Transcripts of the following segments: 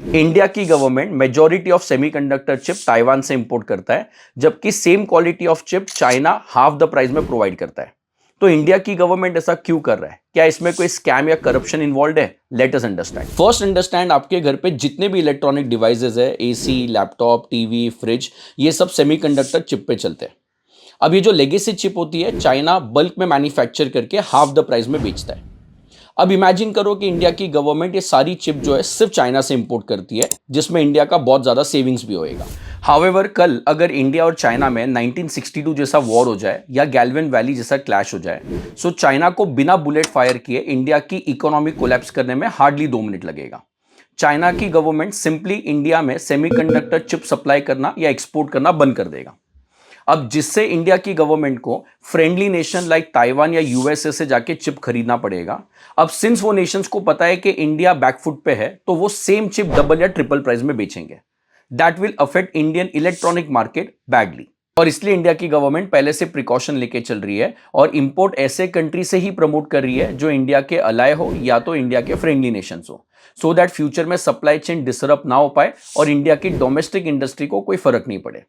India की government majority of semiconductor chip Taiwan से import करता है, जबकि same quality of chip China half the price में प्रोवाइड करता है। तो इंडिया की गवर्नमेंट ऐसा क्यों कर रहा है? क्या इसमें कोई स्कैम या करप्शन इन्वॉल्व है? Let us understand. First understand, आपके घर पे जितने भी इलेक्ट्रॉनिक डिवाइसेज है, एसी, लैपटॉप, टीवी, फ्रिज, ये सब सेमीकंडक्टर चिप पे चलते हैं। अब ये जो लेगेसी चिप होती है, चाइना बल्क में मैन्युफैक्चर करके हाफ द प्राइस में बेचता है। अब इमेजिन करो कि इंडिया की गवर्नमेंट ये सारी चिप जो है सिर्फ चाइना से इंपोर्ट करती है, जिसमें इंडिया का बहुत ज्यादा सेविंग्स भी होएगा। हावेवर कल अगर इंडिया और चाइना में 1962 जैसा वॉर हो जाए या गैल्वन वैली जैसा क्लैश हो जाए, सो चाइना को बिना बुलेट फायर किए इंडिया की इकोनॉमी कोलैप्स करने में हार्डली 2 मिनट लगेगा। चाइना की गवर्नमेंट सिंपली इंडिया में सेमीकंडक्टर चिप सप्लाई करना या एक्सपोर्ट करना बंद कर देगा। अब जिससे इंडिया की गवर्नमेंट को फ्रेंडली नेशन लाइक ताइवान या यूएसए से जाके चिप खरीदना पड़ेगा। अब सिंस वो नेशंस को पता है कि इंडिया बैकफुट पे है, तो वो सेम चिप डबल या ट्रिपल प्राइस में बेचेंगे। That will affect Indian electronic market badly. और इसलिए इंडिया की गवर्नमेंट पहले से प्रिकॉशन लेके चल रही है और इंपोर्ट ऐसे कंट्री से ही प्रमोट कर रही है जो इंडिया के अलाय हो या तो इंडिया के फ्रेंडली नेशंस हो, सो दैट फ्यूचर में सप्लाई चेन डिसरप्ट ना हो पाए और इंडिया की डोमेस्टिक इंडस्ट्री को कोई फर्क नहीं पड़े।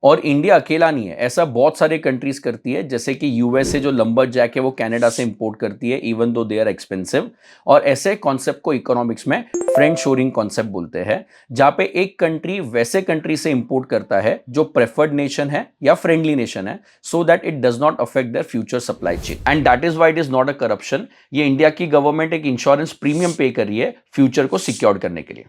और इंडिया अकेला नहीं है, ऐसा बहुत सारे कंट्रीज करती है, जैसे कि यूएसए जो लंबर जैक है वो कनाडा से इंपोर्ट करती है even though they are expensive. और ऐसे कॉन्सेप्ट को इकोनॉमिक्स में फ्रेंड शोरिंग कॉन्सेप्ट बोलते हैं, जहां पे एक कंट्री वैसे कंट्री से इंपोर्ट करता है जो प्रेफर्ड नेशन है या फ्रेंडली नेशन है, so that it does not affect their future supply chain, and that is why it is not a corruption. ये इंडिया की गवर्नमेंट एक इंश्योरेंस प्रीमियम पे कर रही है फ्यूचर को सिक्योर करने के लिए।